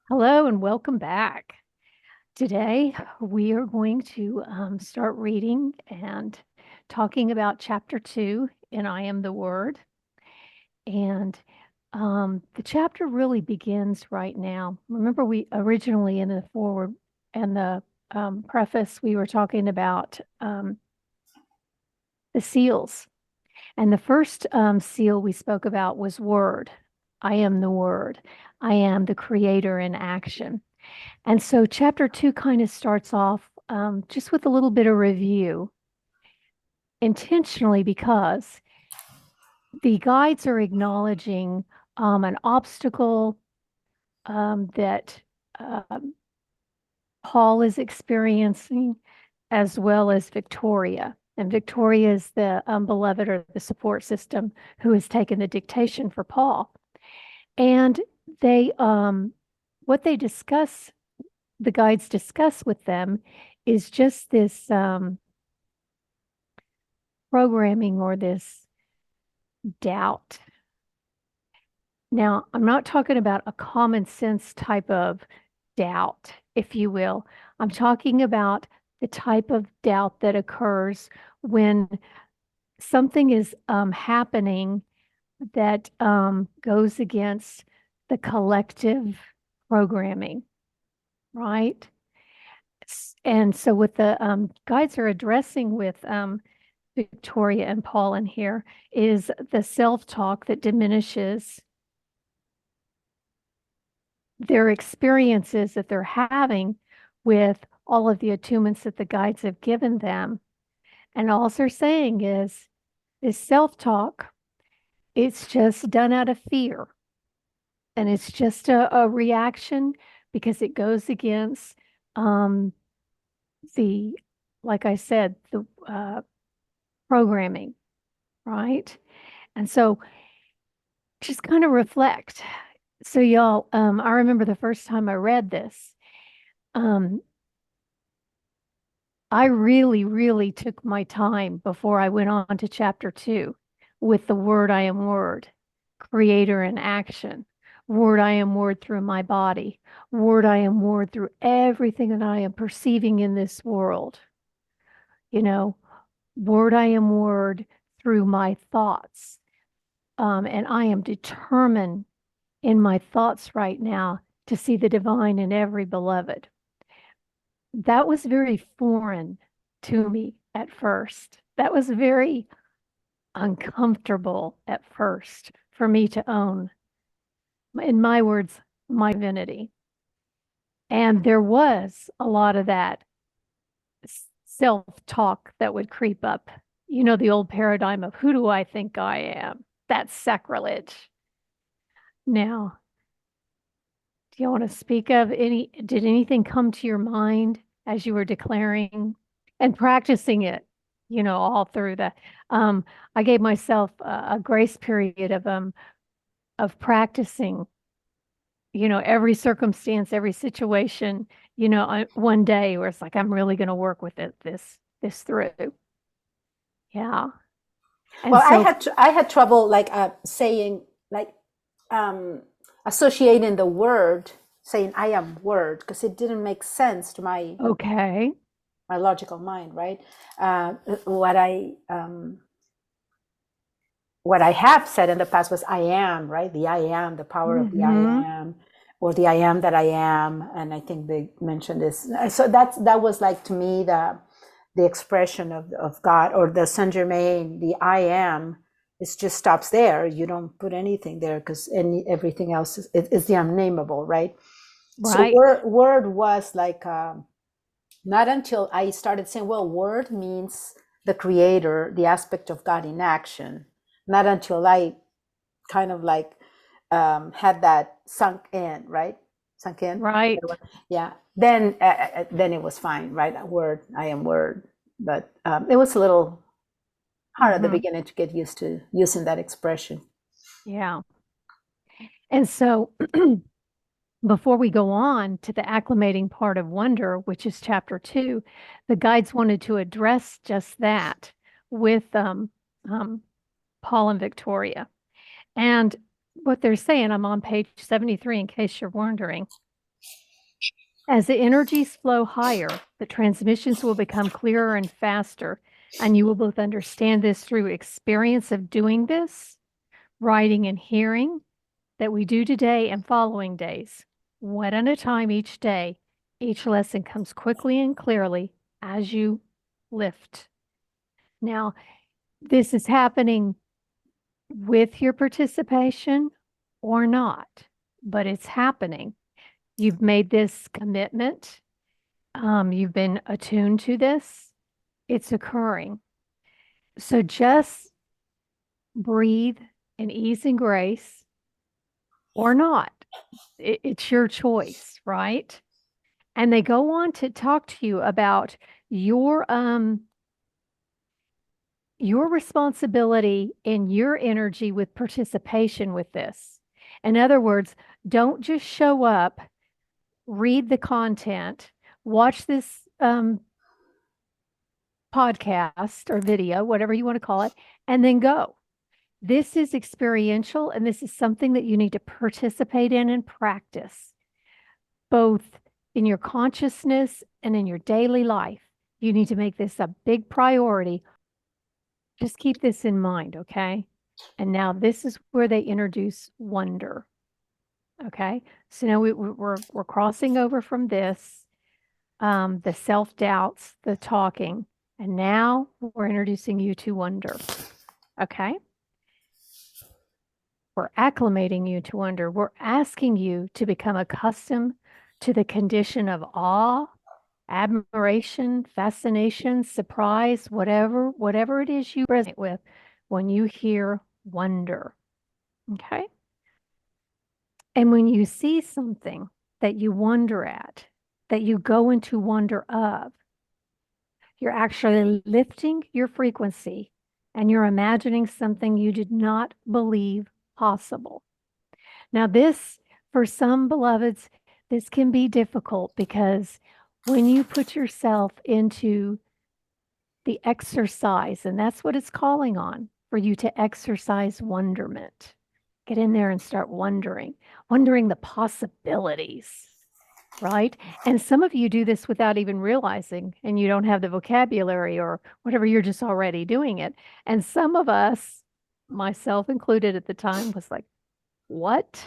Hello and welcome back. Today we are going to start reading and talking about chapter 2 in I Am the Word. And the chapter really begins right now. Remember, we originally in the forward and the preface, we were talking about the seals. And the first seal we spoke about was Word. I am the Word. I am the Creator in action. And so chapter 2 kind of starts off just with a little bit of review, intentionally because the guides are acknowledging an obstacle that Paul is experiencing, as well as Victoria. And Victoria is the beloved or the support system who has taken the dictation for Paul. And they, what they discuss, the guides discuss with them is just this programming or this doubt. Now, I'm not talking about a common sense type of doubt, if you will. I'm talking about the type of doubt that occurs when something is happening that goes against the collective programming, right? And so what the guides are addressing with Victoria and Paul in here is the self-talk that diminishes their experiences that they're having with all of the attunements that the guides have given them. And all they're saying is this self-talk, it's just done out of fear. And it's just a reaction because it goes against um, the, like I said, the programming, right? And so just kind of reflect. So y'all, I remember the first time I read this, um, I really, really took my time before I went on to chapter 2 with the word I am word, creator in action, word I am word through my body, word I am word through everything that I am perceiving in this world. You know, word I am word through my thoughts. And I am determined in my thoughts right now to see the divine in every beloved. That was very foreign to me at first. That was very uncomfortable at first for me to own, in my words, my divinity. And there was a lot of that self talk that would creep up. You know, the old paradigm of who do I think I am? That's sacrilege. Now, do you want to speak of did anything come to your mind as you were declaring and practicing it, all through the, um, I gave myself a grace period of practicing, every circumstance, every situation, one day where it's like, I'm really going to work with this through. Yeah. And Well, so, I had trouble like saying like associating the word saying I am word because it didn't make sense to okay. my logical mind, right? Uh, what I what I have said in the past was I am, right? The I am, the power of the I Hmm. am, or the I am that I am, and I think they mentioned this. So that was like to me the expression of God or the Saint Germain, the I am. It just stops there. You don't put anything there because everything else is the unnameable, right? So Right. word was like not until I started saying, well, word means the creator, the aspect of God in action. Not until I kind of like had that sunk in, right? Sunk in. Right. Yeah. Then it was fine, right? Word, I am word. But it was a little hard at the Hmm. beginning to get used to using that expression. Yeah. And so before we go on to the acclimating part of wonder, which is chapter 2, the guides wanted to address just that with um, Paul and Victoria. And what they're saying, I'm on page 73 in case you're wondering. As the energies flow higher, the transmissions will become clearer and faster, and you will both understand this through experience of doing this, writing and hearing that we do today and following days. One at a time each day. Each lesson comes quickly and clearly as you lift. Now, this is happening with your participation or not, but it's happening. You've made this commitment. You've been attuned to this. It's occurring. So just breathe in ease and grace or not. It's your choice, right? And they go on to talk to you about your responsibility and your energy with participation with this. In other words, don't just show up, read the content, watch this podcast or video, whatever you want to call it, and then go. This is experiential, and this is something that you need to participate in and practice, both in your consciousness and in your daily life. You need to make this a big priority. Just keep this in mind, okay? And now this is where they introduce wonder. Okay, so now we're crossing over from this, the self-doubts, the talking, and now we're introducing you to wonder. Okay, we're acclimating you to wonder. We're asking you to become accustomed to the condition of awe, admiration, fascination, surprise, whatever it is you resonate with when you hear wonder. Okay. And when you see something that you wonder at, that you go into wonder of, you're actually lifting your frequency and you're imagining something you did not believe possible. Now, this, for some beloveds, this can be difficult because when you put yourself into the exercise, and that's what it's calling on, for you to exercise wonderment. Get in there and start wondering the possibilities, right? And some of you do this without even realizing, and you don't have the vocabulary or whatever, you're just already doing it. And some of us, myself included at the time, was like, what?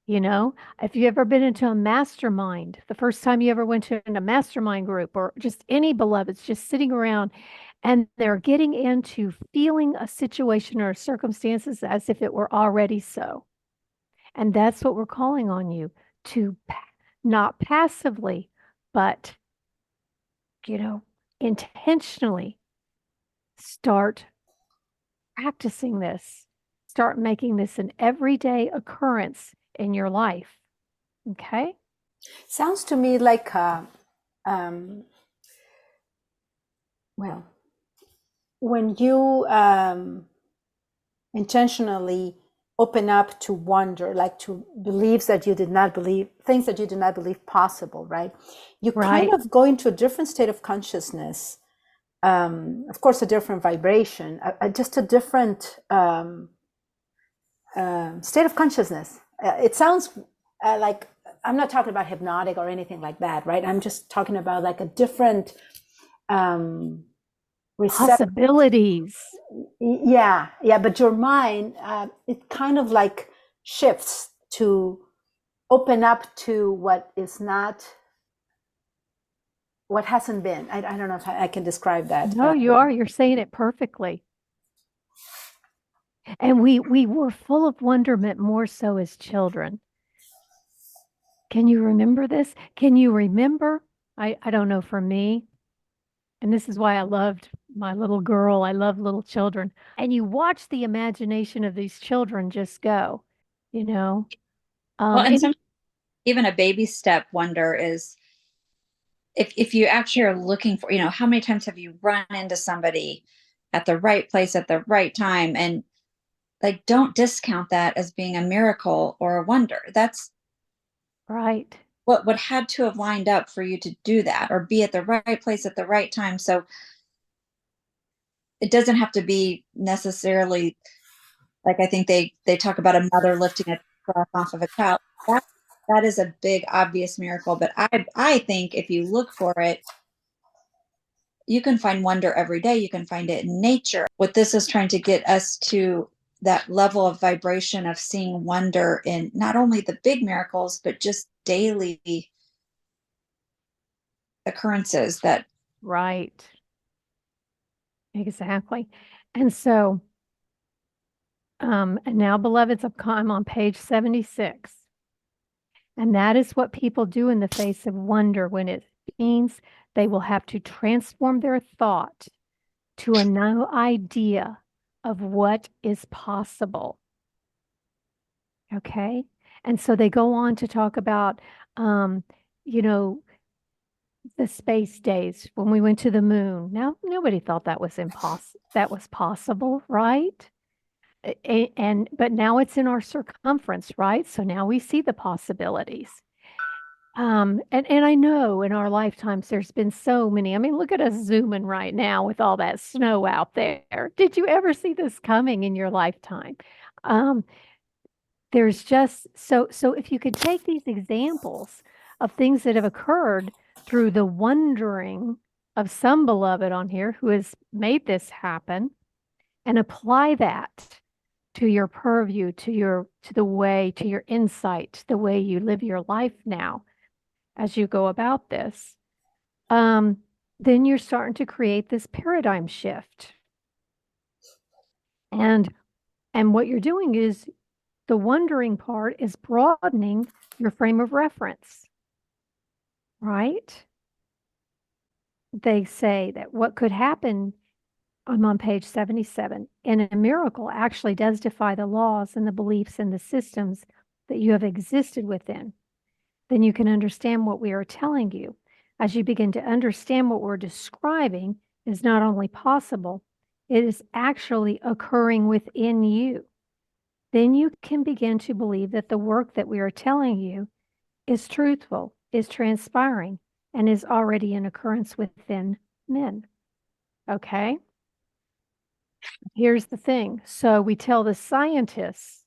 You know, if you ever been into a mastermind, the first time you ever went to a mastermind group or just any beloveds just sitting around and they're getting into feeling a situation or circumstances as if it were already so. And that's what we're calling on you to not passively, but, intentionally start practicing this. Start making this an everyday occurrence in your life. Okay? Sounds to me like, well, when you intentionally open up to wonder, like to beliefs that you did not believe, things that you did not believe possible, right? You Right. kind of go into a different state of consciousness. Of course, a different vibration, just a different state of consciousness. It sounds like, I'm not talking about hypnotic or anything like that, right? I'm just talking about like a different Possibilities. Yeah, but your mind, it kind of like shifts to open up to what is not, what hasn't been. I don't know if I can describe that. No, you are. You're saying it perfectly. And we were full of wonderment more so as children. Can you remember this? Can you remember? I don't know, for me, and this is why I loved my little girl. I love little children. And you watch the imagination of these children just go, you know. Well, and And some even a baby step wonder is if you actually are looking for, how many times have you run into somebody at the right place at the right time? And like, don't discount that as being a miracle or a wonder. That's right. what had to have lined up for you to do that or be at the right place at the right time. So it doesn't have to be necessarily like, I think they talk about a mother lifting a child off of a child. that is a big obvious miracle. But I think if you look for it, you can find wonder every day. You can find it in nature. What this is trying to get us to that level of vibration of seeing wonder in not only the big miracles, but just daily occurrences that. Right. Exactly. And so, and now, beloveds, I'm on page 76. And that is what people do in the face of wonder when it means they will have to transform their thought to a new idea of what is possible. Okay. And so they go on to talk about, you know, the space days when we went to the moon. Now, nobody thought that was that was possible, right? But now it's in our circumference, right? So now we see the possibilities. And I know in our lifetimes there's been so many. I mean, look at us zooming right now with all that snow out there. Did you ever see this coming in your lifetime? Um, there's just so if you could take these examples of things that have occurred through the wondering of some beloved on here who has made this happen and apply that to your purview, to the way, to your insight, the way you live your life now as you go about this, then you're starting to create this paradigm shift. And what you're doing is the wondering part is broadening your frame of reference, right? They say that what could happen, I'm on page 77, in a miracle actually does defy the laws and the beliefs and the systems that you have existed within. Then you can understand what we are telling you. As you begin to understand what we're describing is not only possible, it is actually occurring within you. Then you can begin to believe that the work that we are telling you is truthful, is transpiring, and is already in occurrence within men. Okay? Here's the thing. So we tell the scientists,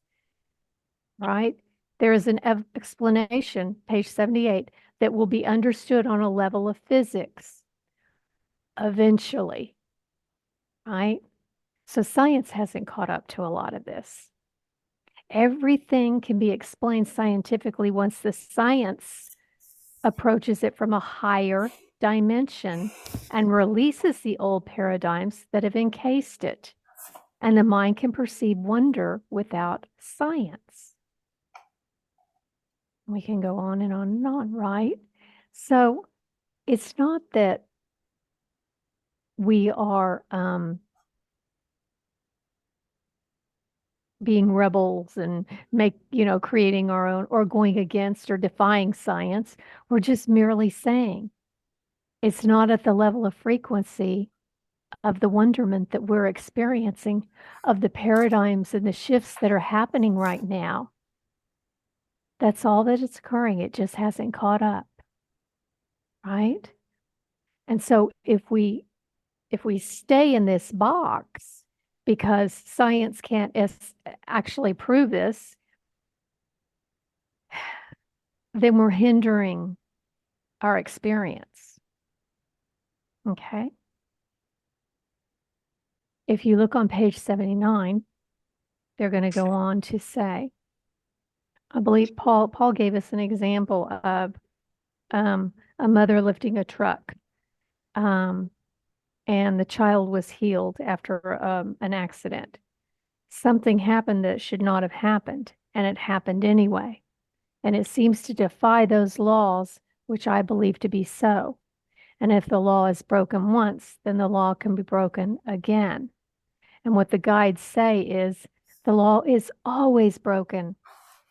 right? There is an explanation, page 78, that will be understood on a level of physics eventually, right? So science hasn't caught up to a lot of this. Everything can be explained scientifically once the science approaches it from a higher dimension and releases the old paradigms that have encased it. And the mind can perceive wonder without science. We can go on and on and on, right? So it's not that we are being rebels and creating our own or going against or defying science. We're just merely saying it's not at the level of frequency of the wonderment that we're experiencing, of the paradigms and the shifts that are happening right now. That's all that is occurring. It just hasn't caught up, right? And so if we stay in this box because science can't actually prove this, then we're hindering our experience. Okay. If you look on page 79, they're going to go on to say, I believe Paul gave us an example of a mother lifting a truck, and the child was healed after an accident. Something happened that should not have happened, and it happened anyway. And it seems to defy those laws, which I believe to be so. And if the law is broken once, then the law can be broken again. And what the guides say is the law is always broken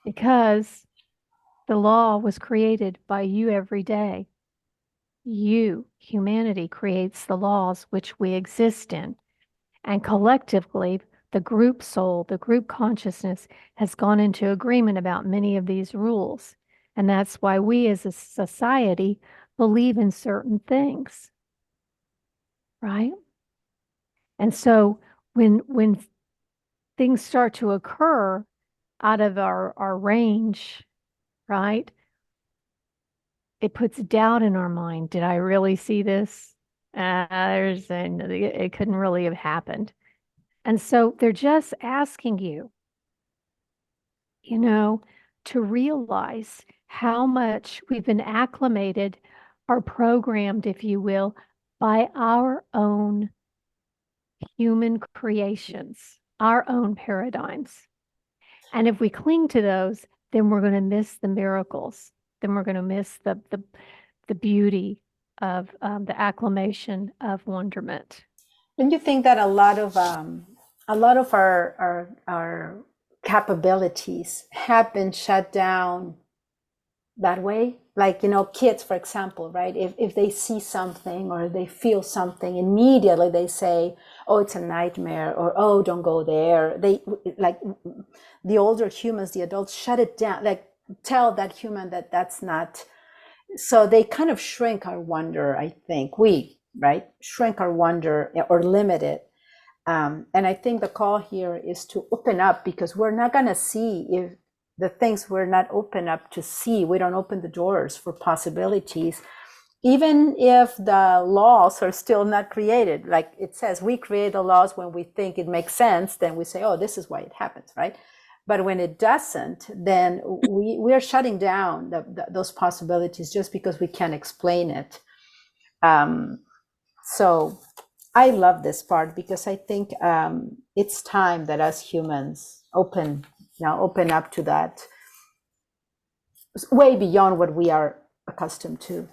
because the law was created by you every day. You, humanity, creates the laws which we exist in. And collectively, the group soul, the group consciousness has gone into agreement about many of these rules. And that's why we as a society believe in certain things, right? And so when things start to occur out of our range, right? it puts doubt in our mind. Did I really see this? And it couldn't really have happened. And so they're just asking you, to realize how much we've been acclimated or programmed, if you will, by our own human creations, our own paradigms. And if we cling to those, then we're going to miss the miracles. Then we're going to miss the beauty of the acclamation of wonderment. Don't you think that a lot of our capabilities have been shut down that way? Like, kids, for example, right? If they see something or they feel something, immediately they say, oh, it's a nightmare, or oh, don't go there. They, like, the older humans, the adults, shut it down, like tell that human that that's not. So they kind of shrink our wonder, I think. Right, shrink our wonder or limit it. And I think the call here is to open up, because we're not going to see if the things we're not open up to see. We don't open the doors for possibilities, even if the laws are still not created. Like it says, we create the laws when we think it makes sense. Then we say, oh, this is why it happens, right? But when it doesn't, then we are shutting down those possibilities just because we can't explain it. So I love this part, because I think it's time that as humans open up to that way beyond what we are accustomed to.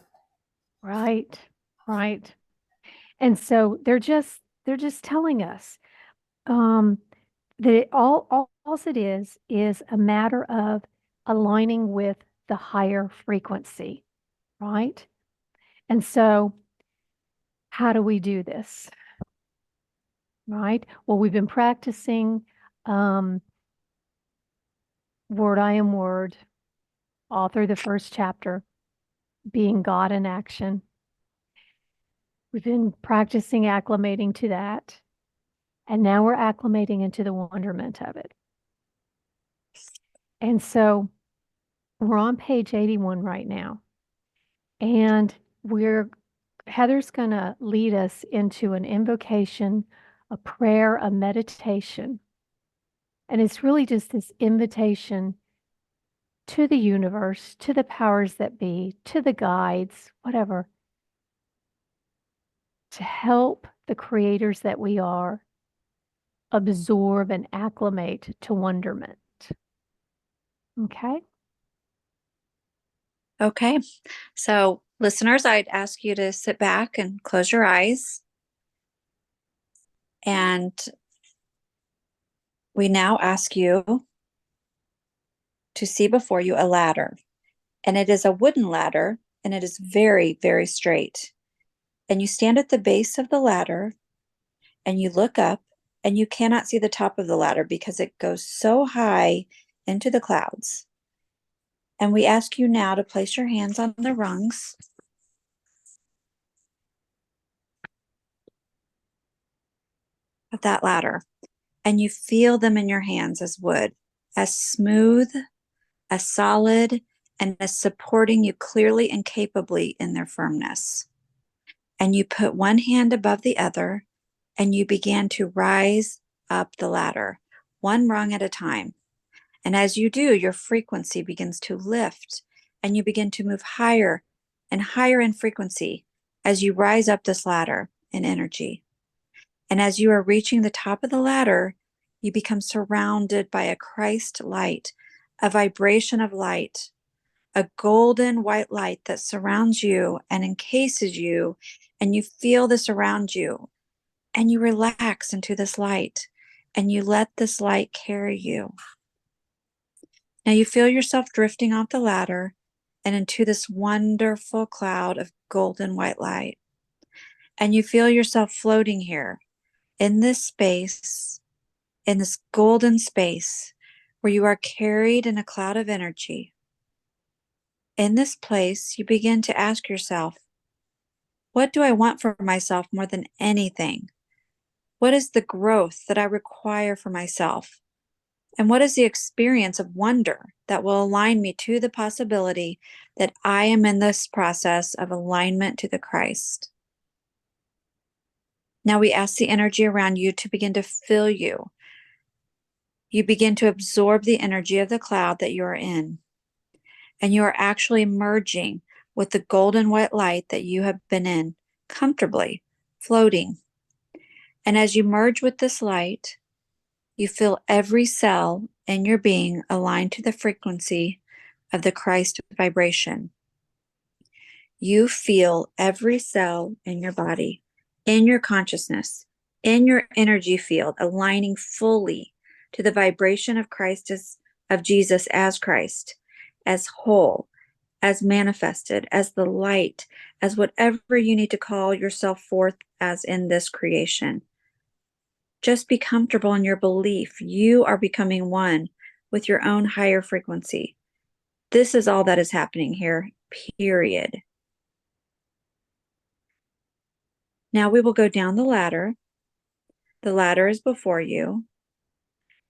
Right, right. And so they're just telling us that all it is a matter of aligning with the higher frequency, right? And so how do we do this? Right? Well, we've been practicing Word I Am Word all through the first chapter, being God in action. We've been practicing acclimating to that. And now we're acclimating into the wonderment of it. And so we're on page 81 right now. And Heather's going to lead us into an invocation, a prayer, a meditation. And it's really just this invitation to the universe, to the powers that be, to the guides, whatever, to help the creators that we are absorb and acclimate to wonderment. Okay? Okay. So, listeners, I'd ask you to sit back and close your eyes. And we now ask you to see before you a ladder. And it is a wooden ladder, and it is very, very straight. And you stand at the base of the ladder, and you look up, and you cannot see the top of the ladder because it goes so high into the clouds. And we ask you now to place your hands on the rungs. Of that ladder, and you feel them in your hands as wood, as smooth, as solid, and as supporting you clearly and capably in their firmness. And you put one hand above the other, and you began to rise up the ladder, one rung at a time. And as you do, your frequency begins to lift, and you begin to move higher and higher in frequency as you rise up this ladder in energy. And as you are reaching the top of the ladder, you become surrounded by a Christ light, a vibration of light, a golden white light that surrounds you and encases you, and you feel this around you, and you relax into this light, and you let this light carry you. Now you feel yourself drifting off the ladder and into this wonderful cloud of golden white light. And you feel yourself floating here in this space, in this golden space where you are carried in a cloud of energy. In this place, you begin to ask yourself, what do I want for myself more than anything? What is the growth that I require for myself? And what is the experience of wonder that will align me to the possibility that I am in this process of alignment to the Christ? Now we ask the energy around you to begin to fill you. You begin to absorb the energy of the cloud that you are in. And you are actually merging with the golden white light that you have been in, comfortably floating. And as you merge with this light, you feel every cell in your being aligned to the frequency of the Christ vibration. You feel every cell in your body, in your consciousness, in your energy field, aligning fully to the vibration of Christ of Jesus as Christ, as whole, as manifested, as the light, as whatever you need to call yourself forth as in this creation. Just be comfortable in your belief. You are becoming one with your own higher frequency. This is all that is happening here, period. Now we will go down the ladder. The ladder is before you.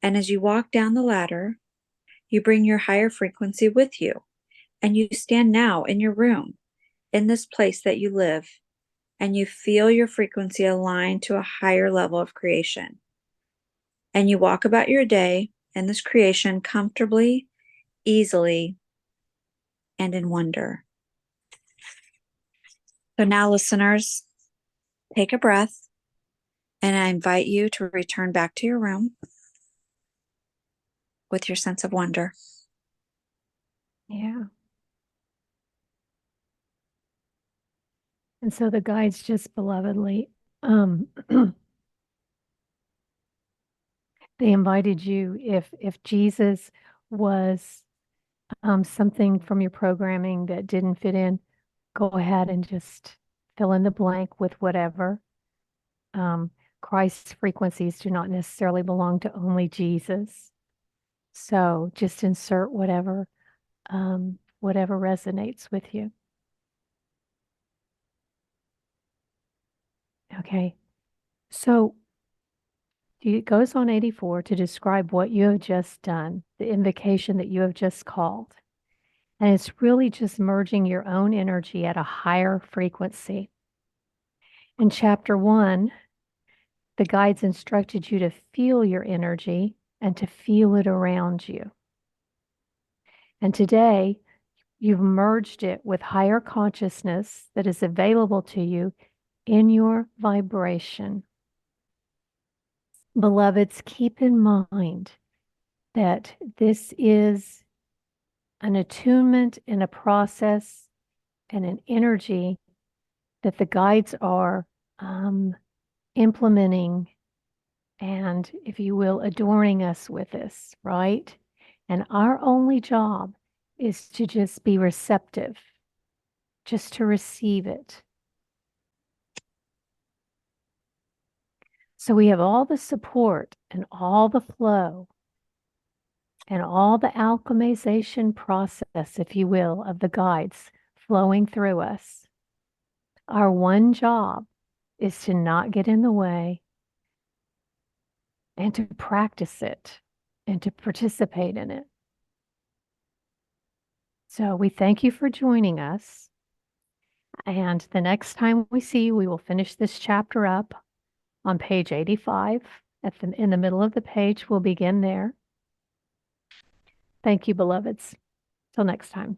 And as you walk down the ladder, you bring your higher frequency with you. And you stand now in your room, in this place that you live, and you feel your frequency align to a higher level of creation. And you walk about your day in this creation comfortably, easily, and in wonder. So now, listeners, take a breath, and I invite you to return back to your room with your sense of wonder. Yeah. And so the guides just belovedly, they invited you, if Jesus was something from your programming that didn't fit in, go ahead and just fill in the blank with whatever. Christ's frequencies do not necessarily belong to only Jesus. So just insert whatever resonates with you. Okay. So it goes on 84 to describe what you have just done, the invocation that you have just called. And it's really just merging your own energy at a higher frequency. In chapter 1, the guides instructed you to feel your energy and to feel it around you. And today, you've merged it with higher consciousness that is available to you in your vibration. Beloveds, keep in mind that this is an attunement and a process and an energy that the guides are implementing and, if you will, adoring us with this, right? And our only job is to just be receptive, just to receive it. So we have all the support and all the flow and all the alchemization process, if you will, of the guides flowing through us. Our one job is to not get in the way and to practice it and to participate in it. So we thank you for joining us. And the next time we see you, we will finish this chapter up on page 85. In the middle of the page, we'll begin there. Thank you, beloveds. Till next time.